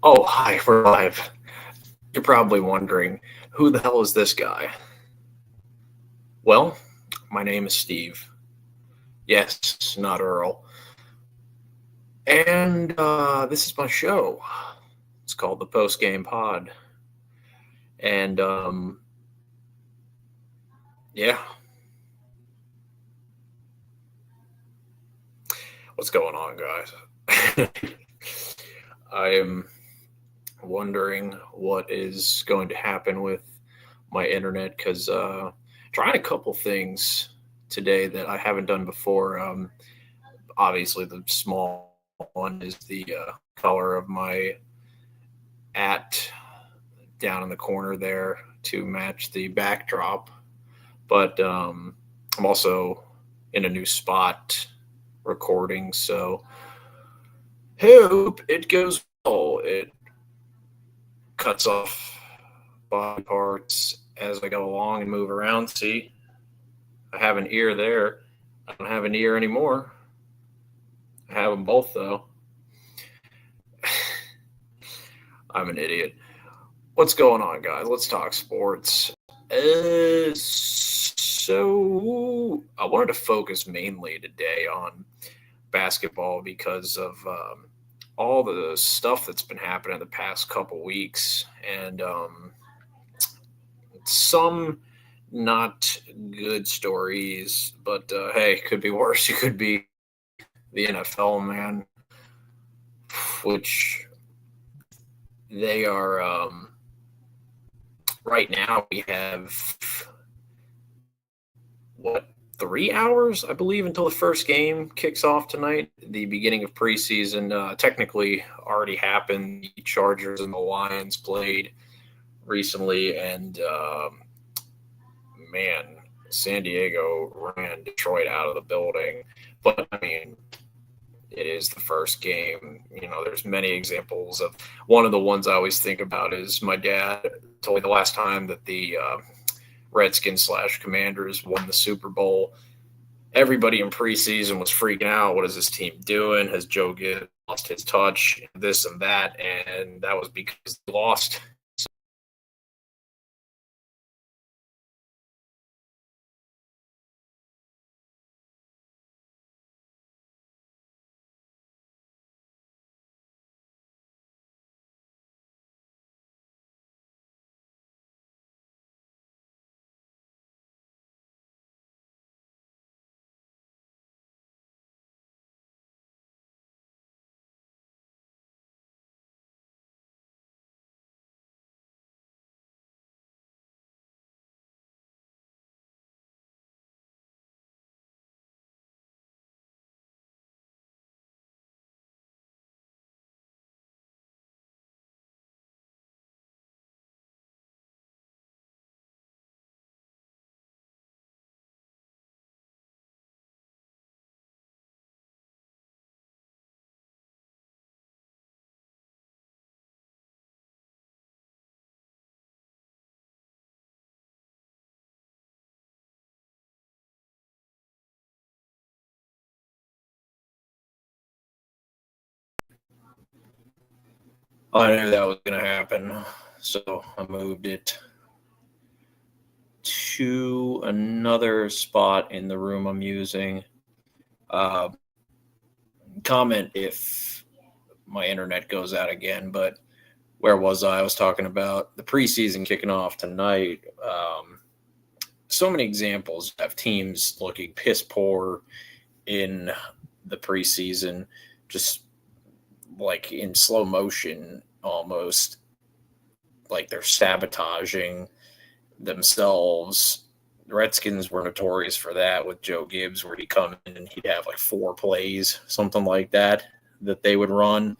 Oh, hi, we're live. You're probably wondering, who the hell is this guy? Well, my name is Steve. Yes, not Earl. And this is my show. It's called the POSTGAME POD. And yeah, what's going on, guys? I am wondering what is going to happen with my internet because trying a couple things today that I haven't done before. Obviously, the small one is the color of my at down in the corner there to match the backdrop. But I'm also in a new spot recording, so hope it goes well. It cuts off body parts as I go along and move around. See, I have an ear there. I don't have an ear anymore. I have them both, though. I'm an idiot. What's going on, guys? Let's talk sports. So I wanted to focus mainly today on basketball because of all the stuff that's been happening the past couple weeks, and some not good stories. But hey, could be worse. It could be the NFL, man, which they are. Right now, we have 3 hours, I believe, until the first game kicks off tonight. The beginning of preseason technically already happened. The Chargers and the Lions played recently, and man, San Diego ran Detroit out of the building. But I mean, it is the first game. There's many examples of. One of the ones I always think about is my dad told me the last time that the Redskins/Commanders won the Super Bowl. Everybody in preseason was freaking out. What is this team doing? Has Joe Gibbs lost his touch? This and that. And that was because they lost. I knew that was going to happen. So I moved it to another spot in the room I'm using. Uh, Comment if my internet goes out again, but where was I? I was talking about the preseason kicking off tonight. So many examples of teams looking piss poor in the preseason, just like in slow motion almost, like they're sabotaging themselves. The Redskins were notorious for that with Joe Gibbs, where he'd come in and he'd have like 4 plays, something like that they would run.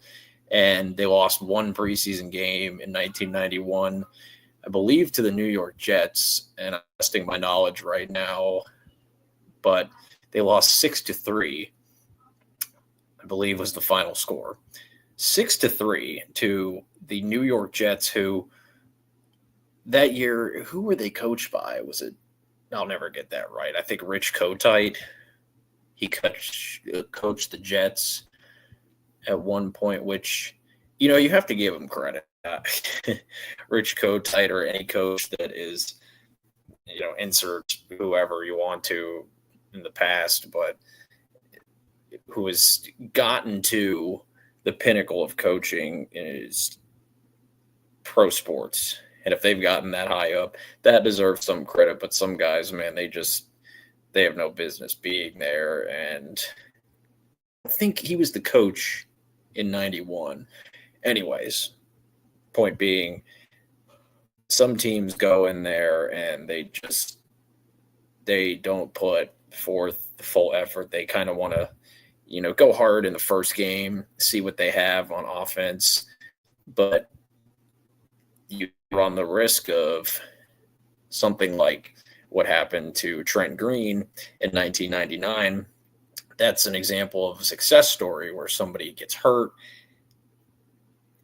And they lost one preseason game in 1991, I believe, to the New York Jets. And I'm testing my knowledge right now, but they lost 6-3, I believe was the final score. 6-3 to the New York Jets, who that year, who were they coached by? Was it? I'll never get that right. I think Rich Kotite. He coached the Jets at one point, which You have to give him credit. Rich Kotite or any coach that is, insert whoever you want to in the past, but who has gotten to the pinnacle of coaching is pro sports. And if they've gotten that high up, that deserves some credit. But some guys, man, they have no business being there. And I think he was the coach in 91. Anyways, point being, some teams go in there and they don't put forth the full effort. They kind of want to, go hard in the first game, see what they have on offense, but you run the risk of something like what happened to Trent Green in 1999. That's an example of a success story where somebody gets hurt,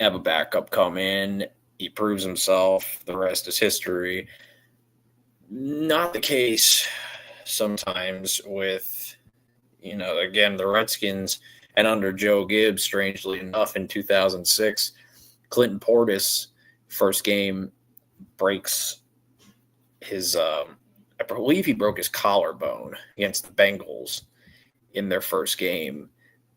have a backup come in, he proves himself, the rest is history. Not the case sometimes with, again, the Redskins and under Joe Gibbs, strangely enough, in 2006, Clinton Portis, first game, breaks his, I believe he broke his collarbone against the Bengals in their first game.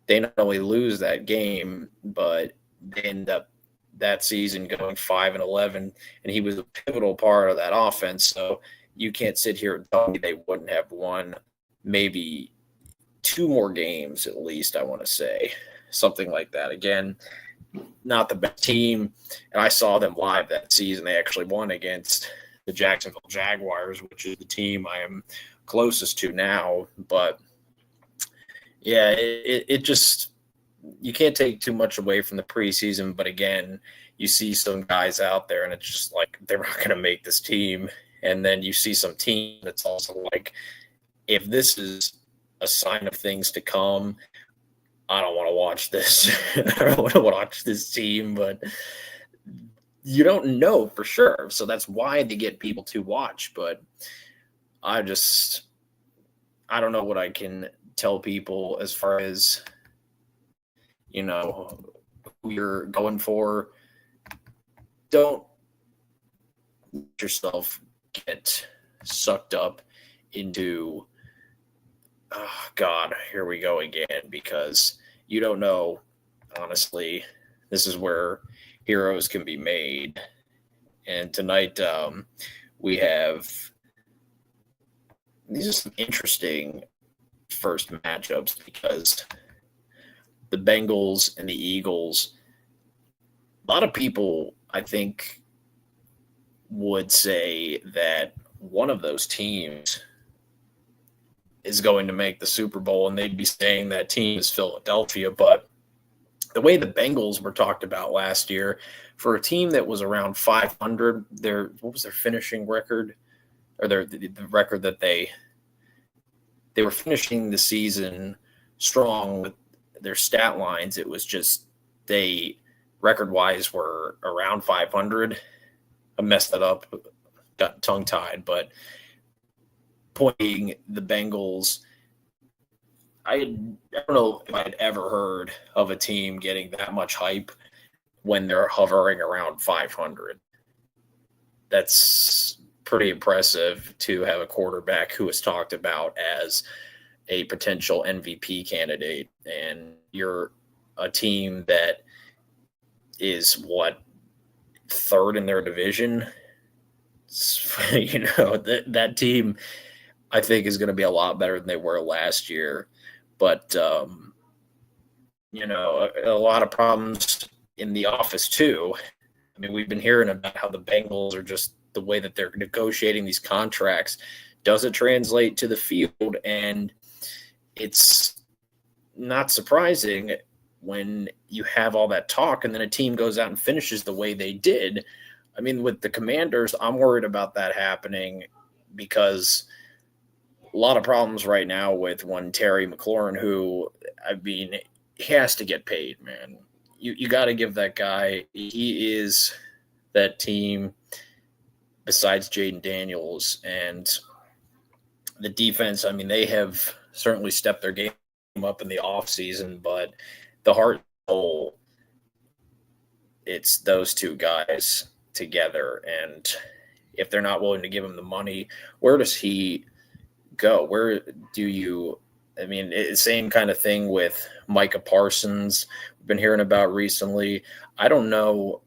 They not only lose that game, but they end up that season going 5-11, and he was a pivotal part of that offense. So you can't sit here and tell me they wouldn't have won maybe 2 more games at least, I want to say. Something like that. Again, not the best team, and I saw them live that season. They actually won against the Jacksonville Jaguars, which is the team I am closest to now. But, yeah, it just – you can't take too much away from the preseason, but again, you see some guys out there and it's just like they're not going to make this team. And then you see some team that's also like, if this is a sign of things to come, I don't want to watch this. I don't want to watch this team, but you don't know for sure. So that's why they get people to watch. But I don't know what I can tell people as far as, who you're going for. Don't let yourself get sucked up into, oh God, here we go again, because you don't know, honestly. This is where heroes can be made. And tonight we have, these are some interesting first matchups because the Bengals and the Eagles, a lot of people, I think, would say that one of those teams is going to make the Super Bowl, and they'd be saying that team is Philadelphia. But the way the Bengals were talked about last year, for a team that was around 500, what was their finishing record? Or the record that they were finishing the season strong with their stat lines. It was just they record-wise were around 500. I messed that up, got tongue-tied, but pointing the Bengals, I don't know if I'd ever heard of a team getting that much hype when they're hovering around 500. That's pretty impressive to have a quarterback who is talked about as a potential MVP candidate, and you're a team that is third in their division. That team I think is going to be a lot better than they were last year, but a lot of problems in the office too. I mean, we've been hearing about how the Bengals are just the way that they're negotiating these contracts doesn't translate to the field, and it's not surprising when you have all that talk and then a team goes out and finishes the way they did. I mean, with the Commanders, I'm worried about that happening because a lot of problems right now with one Terry McLaurin, who, I mean, he has to get paid, man. You got to give that guy, he is that team besides Jaden Daniels. And the defense, I mean, they have certainly stepped their game up in the offseason, but the heart and soul it's those two guys together. And if they're not willing to give him the money, where does he go? Where do you? I mean, same kind of thing with Micah Parsons. We've been hearing about recently. I don't know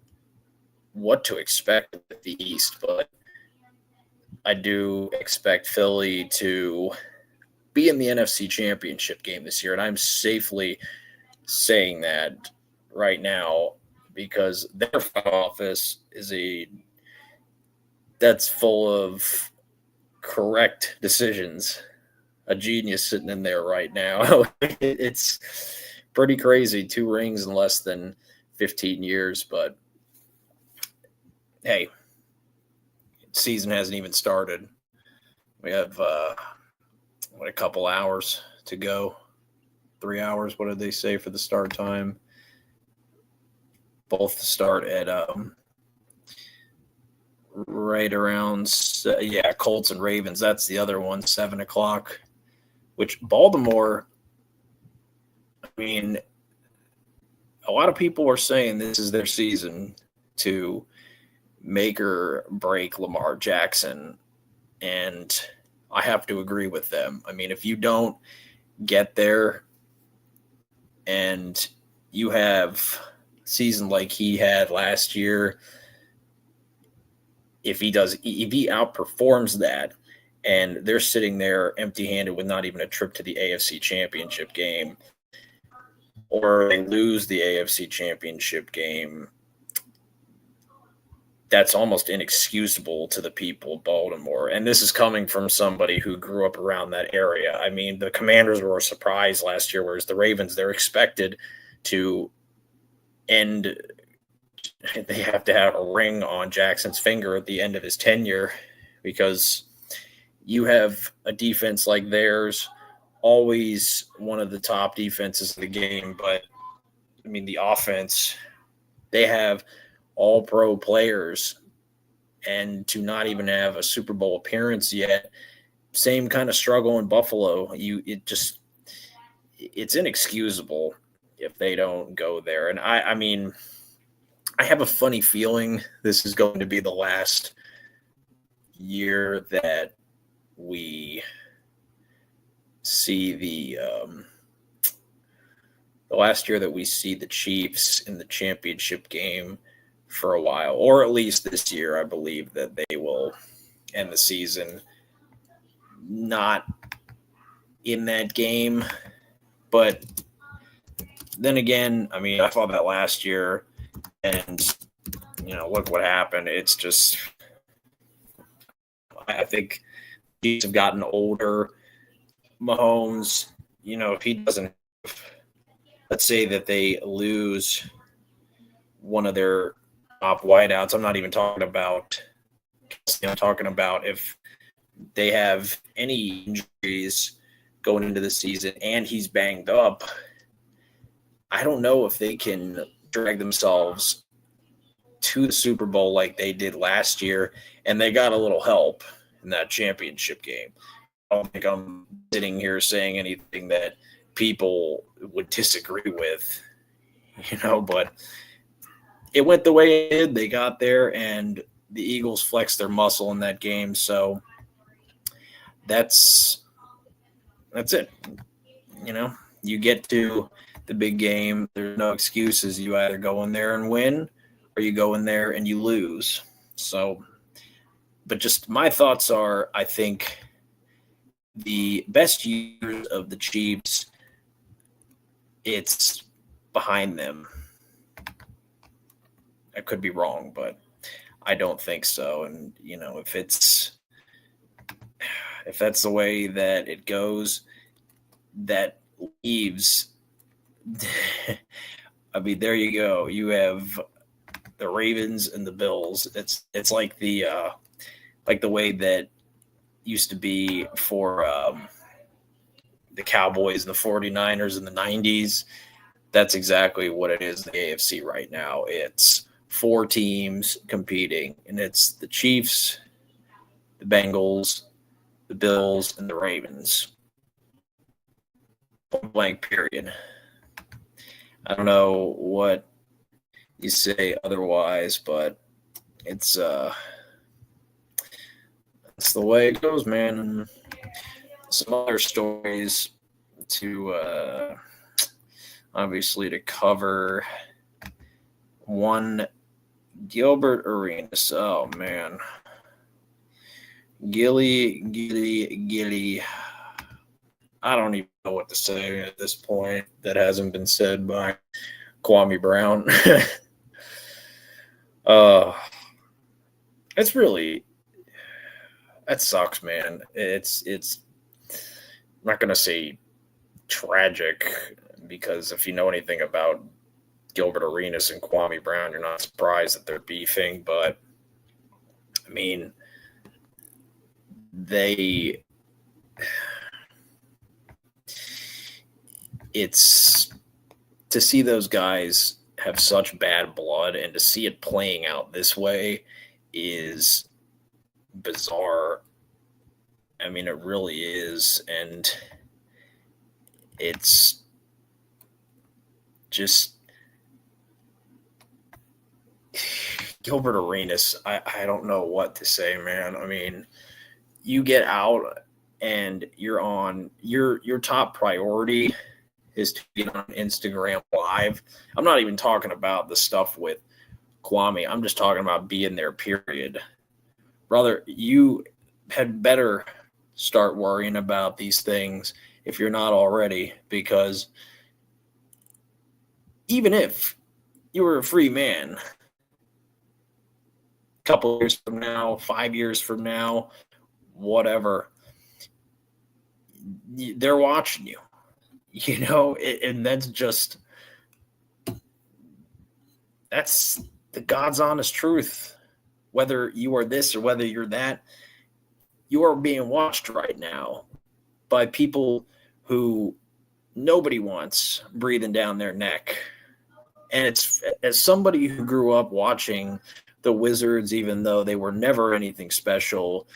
what to expect with the East, but I do expect Philly to be in the NFC Championship game this year, and I'm safely saying that right now because their front office is that's full of correct decisions. A genius sitting in there right now. It's pretty crazy. 2 rings in less than 15 years, but hey, season hasn't even started. We have a couple hours to go. 3 hours. What did they say for the start time? Both start at right around Colts and Ravens. That's the other one, 7:00. Which Baltimore. I mean, a lot of people are saying this is their season to make or break Lamar Jackson, and I have to agree with them. I mean, if you don't get there and you have a season like he had last year, if he outperforms that and they're sitting there empty-handed with not even a trip to the AFC Championship game, or they lose the AFC Championship game, that's almost inexcusable to the people of Baltimore. And this is coming from somebody who grew up around that area. I mean, the Commanders were a surprise last year, whereas the Ravens, they're expected to end. They have to have a ring on Jackson's finger at the end of his tenure because you have a defense like theirs, always one of the top defenses in the game. But, I mean, the offense, they have all-pro players, and to not even have a Super Bowl appearance yet, same kind of struggle in Buffalo. It's inexcusable if they don't go there. And I mean, I have a funny feeling this is going to be the last year that we see the last year that we see the Chiefs in the championship game for a while, or at least this year. I believe that they will end the season not in that game. But then again, I mean, I thought that last year, and look what happened. It's just, I think Chiefs have gotten older. Mahomes, if he doesn't, let's say that they lose one of their top wideouts. I'm not even talking about, I'm talking about if they have any injuries going into the season and he's banged up. I don't know if they can drag themselves to the Super Bowl like they did last year, and they got a little help in that championship game. I don't think I'm sitting here saying anything that people would disagree with, but it went the way it did. They got there, and the Eagles flexed their muscle in that game. So that's it. You get to the big game. There's no excuses. You either go in there and win, or you go in there and you lose. So, but just my thoughts are, I think the best years of the Chiefs, it's behind them. I could be wrong, but I don't think so. And, if that's the way that it goes, that leaves, I mean, there you go. You have the Ravens and the Bills. It's like the way that used to be for the Cowboys and the 49ers in the 90s. That's exactly what it is in the AFC right now. It's 4 teams competing, and it's the Chiefs, the Bengals, the Bills, and the Ravens. Point blank period. I don't know what you say otherwise, but it's it's the way it goes, man. And some other stories to obviously to cover. One, Gilbert Arenas. Oh man, Gilly. I don't even know what to say at this point that hasn't been said by Kwame Brown. uh, it's really, that sucks, man. It's I'm not gonna say tragic, because if you know anything about Gilbert Arenas and Kwame Brown, you're not surprised that they're beefing. But I mean, they it's to see those guys have such bad blood and to see it playing out this way is bizarre. I mean, it really is. And it's just Gilbert Arenas. I don't know what to say, man. I mean, you get out and you're on your top priority is to get on Instagram Live. I'm not even talking about the stuff with Kwame. I'm just talking about being there, period. Brother, you had better start worrying about these things if you're not already, because even if you were a free man, a couple years from now, 5 years from now, whatever, they're watching you, and that's the God's honest truth. Whether you are this or whether you're that, you are being watched right now by people who nobody wants breathing down their neck. And it's, as somebody who grew up watching the Wizards, even though they were never anything special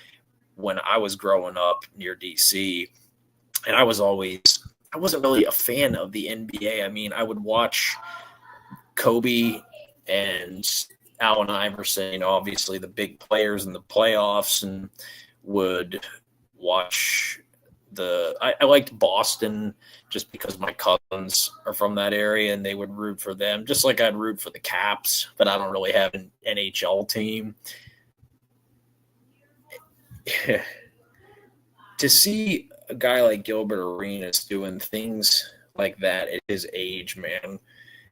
when I was growing up near DC, and I wasn't really a fan of the NBA. I mean, I would watch Kobe and Allen Iverson, obviously the big players in the playoffs, and would watch I liked Boston just because my cousins are from that area and they would root for them, just like I'd root for the Caps, but I don't really have an NHL team. To see a guy like Gilbert Arenas doing things like that at his age, man,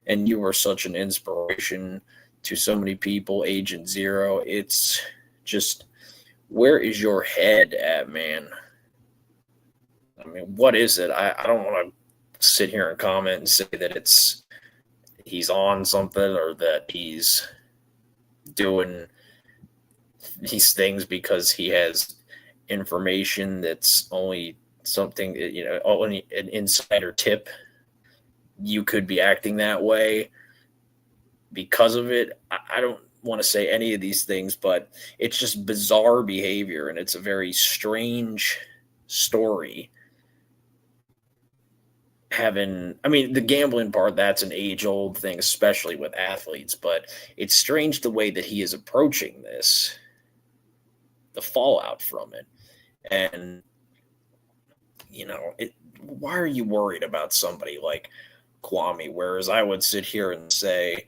and you were such an inspiration to so many people, Agent Zero, it's just, where is your head at, man? I mean, what is it? I don't want to sit here and comment and say that he's on something or that he's doing these things because he has information that's only something, only an insider tip. You could be acting that way because of it. I don't want to say any of these things, but it's just bizarre behavior, and it's a very strange story. The gambling part, that's an age-old thing, especially with athletes, but it's strange the way that he is approaching this, the fallout from it. And, why are you worried about somebody like Kwame? Whereas I would sit here and say,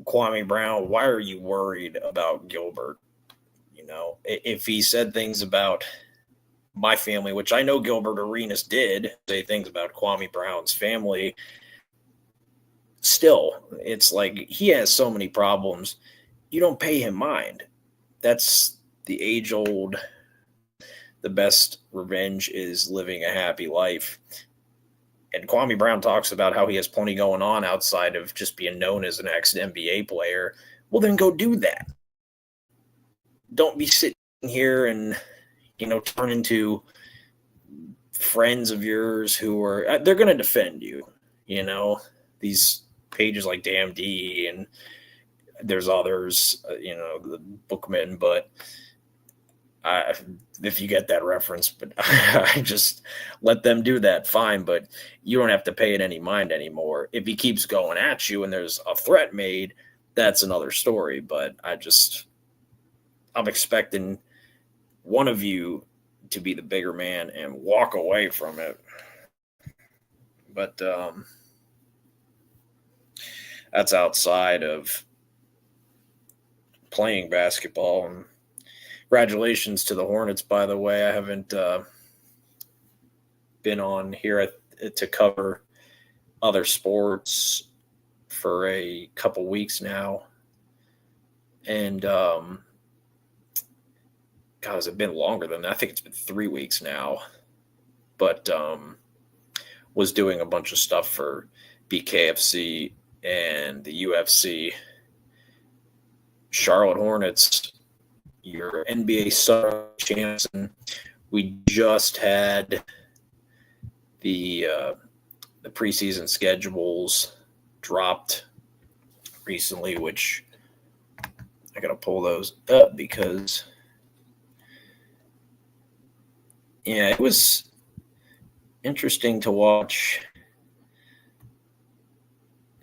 Kwame Brown, why are you worried about Gilbert? If he said things about my family, which I know Gilbert Arenas did say things about Kwame Brown's family, still, it's like he has so many problems. You don't pay him mind. That's the age-old, the best revenge is living a happy life. And Kwame Brown talks about how he has plenty going on outside of just being known as an ex-NBA player. Well, then go do that. Don't be sitting here and, turn into friends of yours who are, they're going to defend you. These pages like Damn D, and there's others, the Bookman, but if you get that reference, but I just let them do that, fine, but you don't have to pay it any mind anymore. If he keeps going at you and there's a threat made, that's another story, but I'm expecting one of you to be the bigger man and walk away from it. But that's outside of playing basketball. And congratulations to the Hornets, by the way. I haven't been on here to cover other sports for a couple weeks now. And, God, has it been longer than that? I think it's been 3 weeks now. But was doing a bunch of stuff for BKFC and the UFC. Charlotte Hornets, your NBA Summer champs, and we just had the preseason schedules dropped recently, which I got to pull those up because, yeah, it was interesting to watch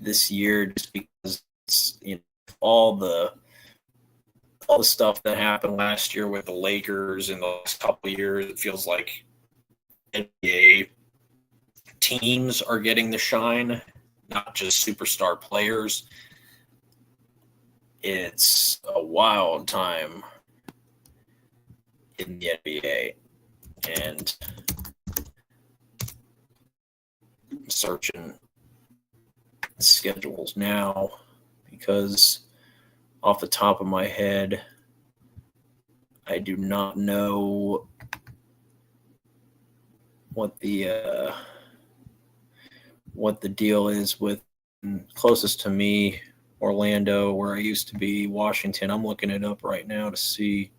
this year just because all the stuff that happened last year with the Lakers in the last couple of years. It feels like NBA teams are getting the shine, not just superstar players. It's a wild time in the NBA, and searching schedules now because off the top of my head, I do not know what the deal is with closest to me, Orlando, where I used to be, Washington. I'm looking it up right now to see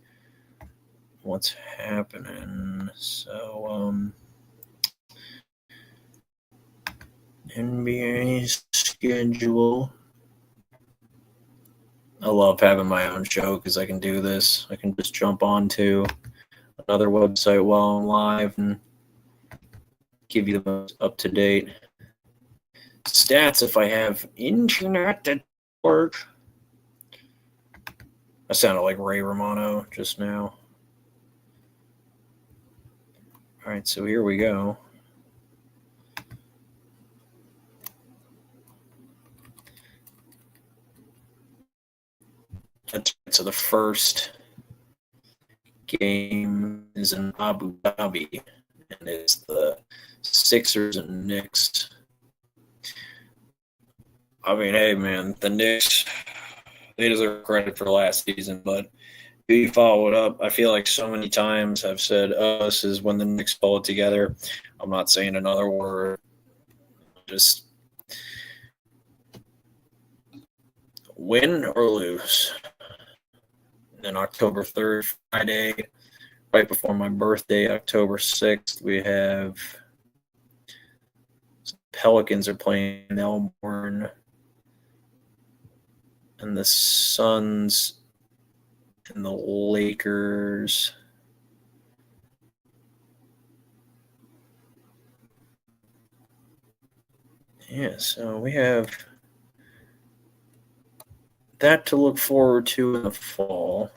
what's happening. So, NBA schedule. I love having my own show because I can do this. I can just jump onto another website while I'm live and give you the most up-to-date stats if I have internet that works. I sounded like Ray Romano just now. All right, so here we go. So the first game is in Abu Dhabi, and it's the Sixers and Knicks. I mean, hey, man, the Knicks, they deserve credit for last season, but do you follow it up? I feel like so many times I've said, oh, this is when the Knicks pull it together. I'm not saying another word. Just win or lose. And October 3rd, Friday, right before my birthday, October 6th, we have Pelicans are playing Melbourne, and the Suns and the Lakers. Yeah, so we have that to look forward to in the fall.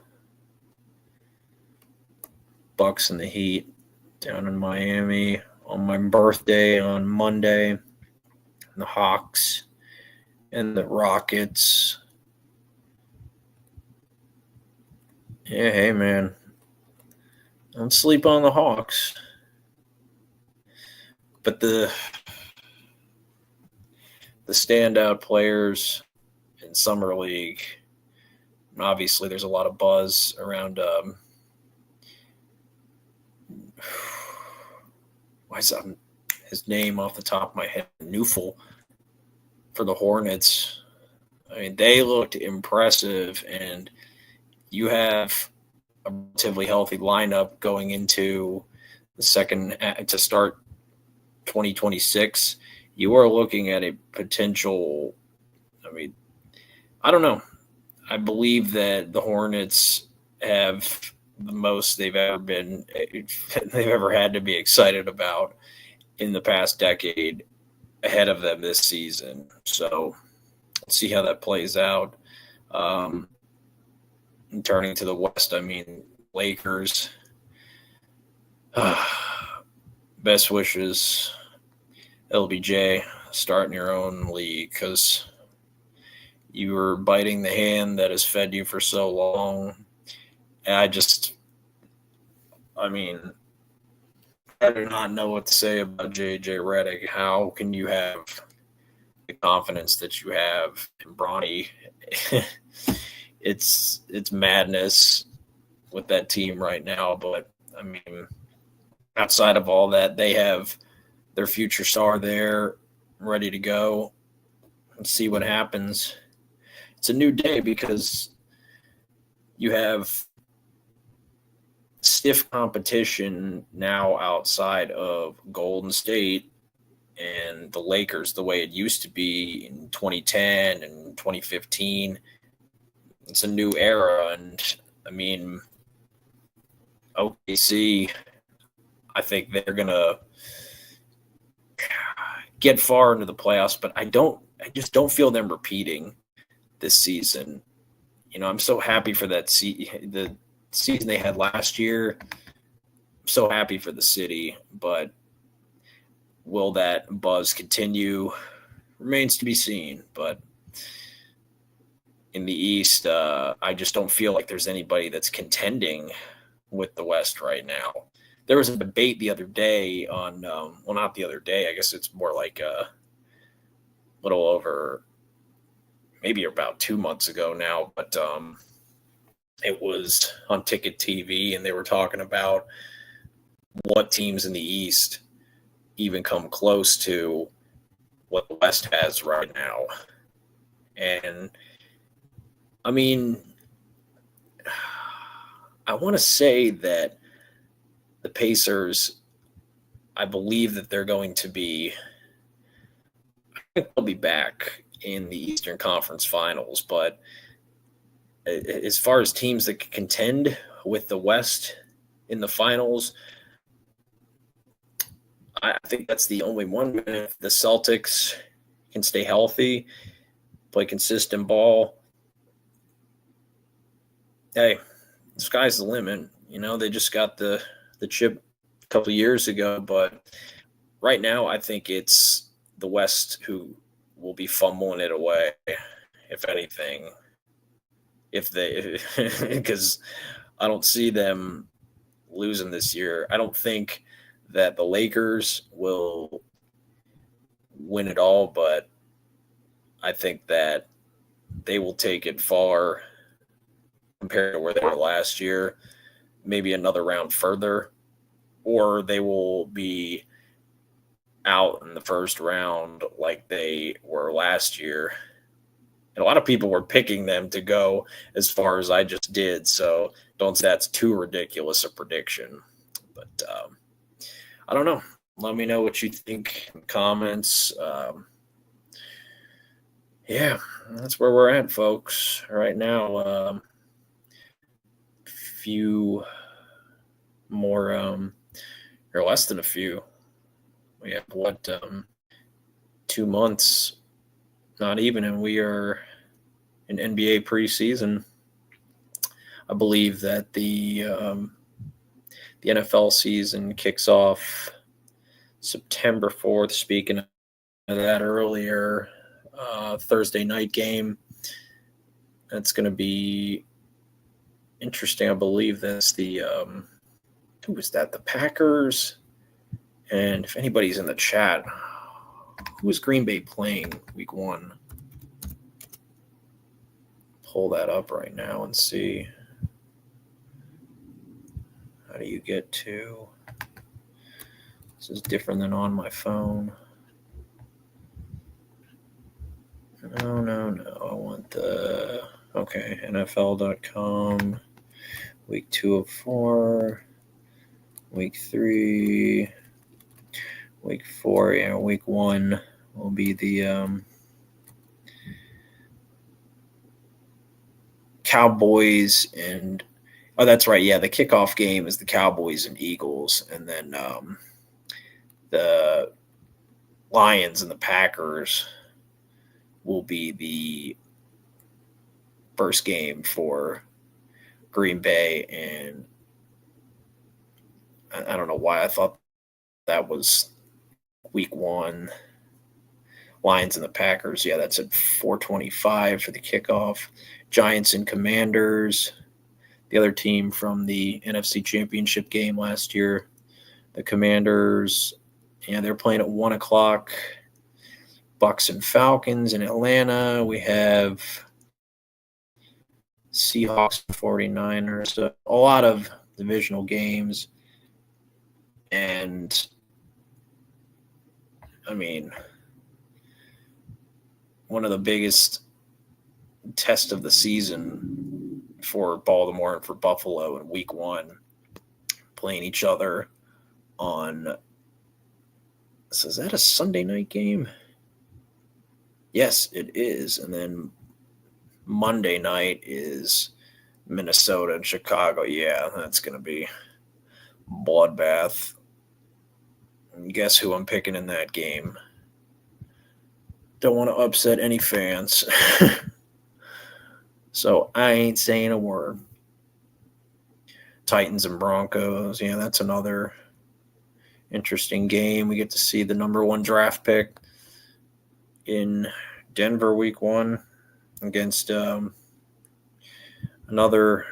Bucks and the Heat down in Miami on my birthday on Monday. And the Hawks and the Rockets. Yeah, hey, man. Don't sleep on the Hawks. But the standout players in Summer League, obviously there's a lot of buzz around why is that his name off the top of my head, Neufel, for the Hornets. I mean, they looked impressive, and you have a relatively healthy lineup going into the second to start 2026. You are looking at a potential, I mean, I don't know. I believe that the Hornets have the most they've ever had to be excited about in the past decade ahead of them this season. So let's see how that plays out. Um, Turning to the West, I mean, Lakers. Best wishes, LBJ, starting your own league because you were biting the hand that has fed you for so long. And I mean, I do not know what to say about JJ Redick. How can you have the confidence that you have in Bronny? it's madness with that team right now. But I mean, outside of all that, they have their future star there ready to go. Let's see what happens. It's a new day because you have stiff competition now outside of Golden State and the Lakers the way it used to be in 2010 and 2015. It's a new era. And I mean, OKC, I think they're going to get far into the playoffs, but I just don't feel them repeating this season. You know, I'm so happy for the season they had last year. I'm so happy for the city, but will that buzz continue? Remains to be seen. But in the East, I just don't feel like there's anybody that's contending with the West right now. There was a debate the other day on, well, not the other day. I guess it's more like a little over, maybe about 2 months ago now, but it was on Ticket TV, and they were talking about what teams in the East even come close to what the West has right now. And I mean, I want to say that the Pacers, I believe that they're going to be, I think they'll be back in the Eastern Conference Finals. But as far as teams that can contend with the West in the finals, I think that's the only one. If the Celtics can stay healthy, play consistent ball, hey, the sky's the limit. You know, they just got the chip a couple of years ago, but right now I think it's the West who will be fumbling it away, if anything. Because I don't see them losing this year. I don't think that the Lakers will win it all, but I think that they will take it far compared to where they were last year, maybe another round further, or they will be out in the first round like they were last year. And a lot of people were picking them to go as far as I just did, so don't say that's too ridiculous a prediction. But I don't know. Let me know what you think in the comments. Yeah, that's where we're at, folks. Right now, few more, or less than a few. We have 2 months, not even, and we are in NBA preseason. I believe that the NFL season kicks off September 4th. Speaking of that earlier, Thursday night game. That's going to be interesting. I believe that's the who was that? The Packers. And if anybody's in the chat, who is Green Bay playing week 1? Pull that up right now and see. How do you get to? This is different than on my phone. No. I want the, okay, NFL.com. Week 2 of 4. Week 3. Week 4, yeah, week 1 will be the Cowboys and Oh, that's right. Yeah, the kickoff game is the Cowboys and Eagles, and then the Lions and the Packers will be the first game for Green Bay. And I don't know why I thought that was week one. Lions and the Packers. Yeah, that's at 4:25 for the kickoff. Giants and Commanders, the other team from the NFC Championship game last year. The Commanders, yeah, they're playing at 1 o'clock. Bucks and Falcons in Atlanta. We have Seahawks and 49ers. So a lot of divisional games. And, I mean, one of the biggest tests of the season for Baltimore and for Buffalo in week one, playing each other on. So is that a Sunday night game? Yes, it is. And then Monday night is Minnesota and Chicago. Yeah, that's going to be bloodbath. And guess who I'm picking in that game? Don't want to upset any fans. So I ain't saying a word. Titans and Broncos. Yeah, that's another interesting game. We get to see the number one draft pick in Denver week one against another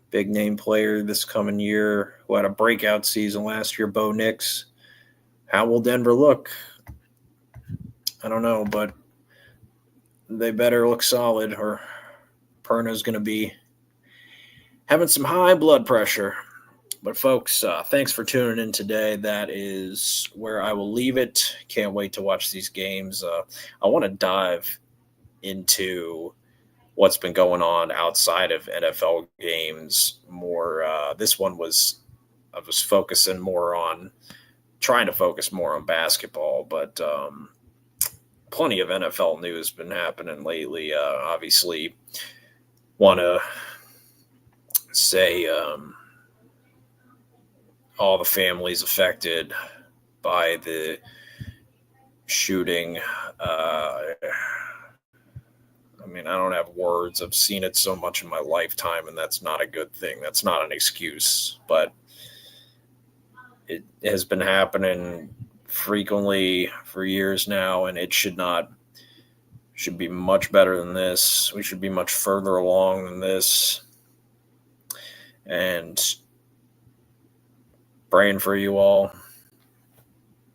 big name player this coming year who had a breakout season last year, Bo Nix. How will Denver look? I don't know, but they better look solid or Perna's going to be having some high blood pressure. But folks, thanks for tuning in today. That is where I will leave it. Can't wait to watch these games. I want to dive into what's been going on outside of NFL games more. This one I was focusing more on, trying to focus more on basketball, but plenty of NFL news been happening lately. Obviously, want to say all the families affected by the shooting. I mean, I don't have words. I've seen it so much in my lifetime, and that's not a good thing. That's not an excuse, but it has been happening frequently for years now, and it should be much better than this. We should be much further along than this. And praying for you all,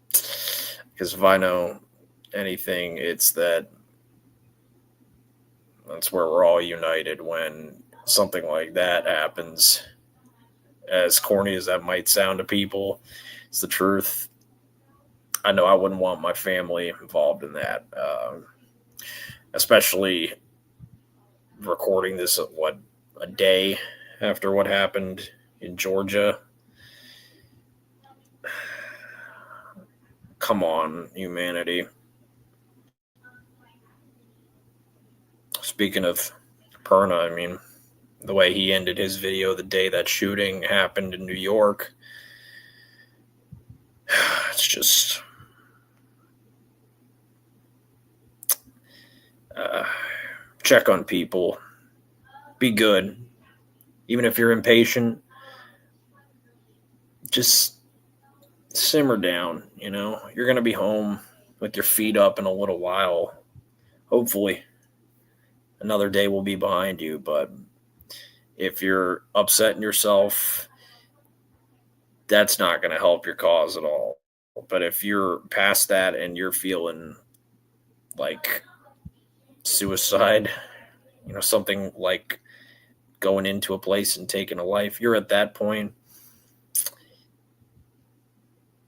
because if I know anything, it's that's where we're all united when something like that happens. As corny as that might sound to people, it's the truth. I know I wouldn't want my family involved in that, especially recording this at a day after what happened in Georgia. Come on, humanity. Speaking of Perna, I mean, the way he ended his video the day that shooting happened in New York, it's just check on people. Be good. Even if you're impatient, just simmer down, You're going to be home with your feet up in a little while. Hopefully, another day will be behind you, but if you're upsetting yourself, that's not going to help your cause at all. But if you're past that and you're feeling like suicide, something like going into a place and taking a life, you're at that point,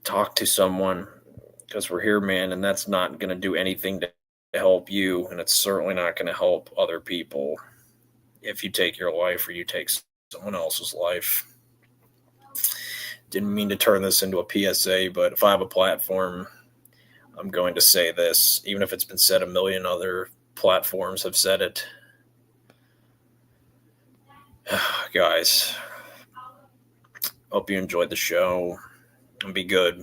talk to someone, because we're here, man, and that's not going to do anything to help you, and it's certainly not going to help other people if you take your life or you take someone else's life. Didn't mean to turn this into a PSA, but if I have a platform, I'm going to say this, even if it's been said a million other platforms have said it. Guys, hope you enjoyed the show. And be good.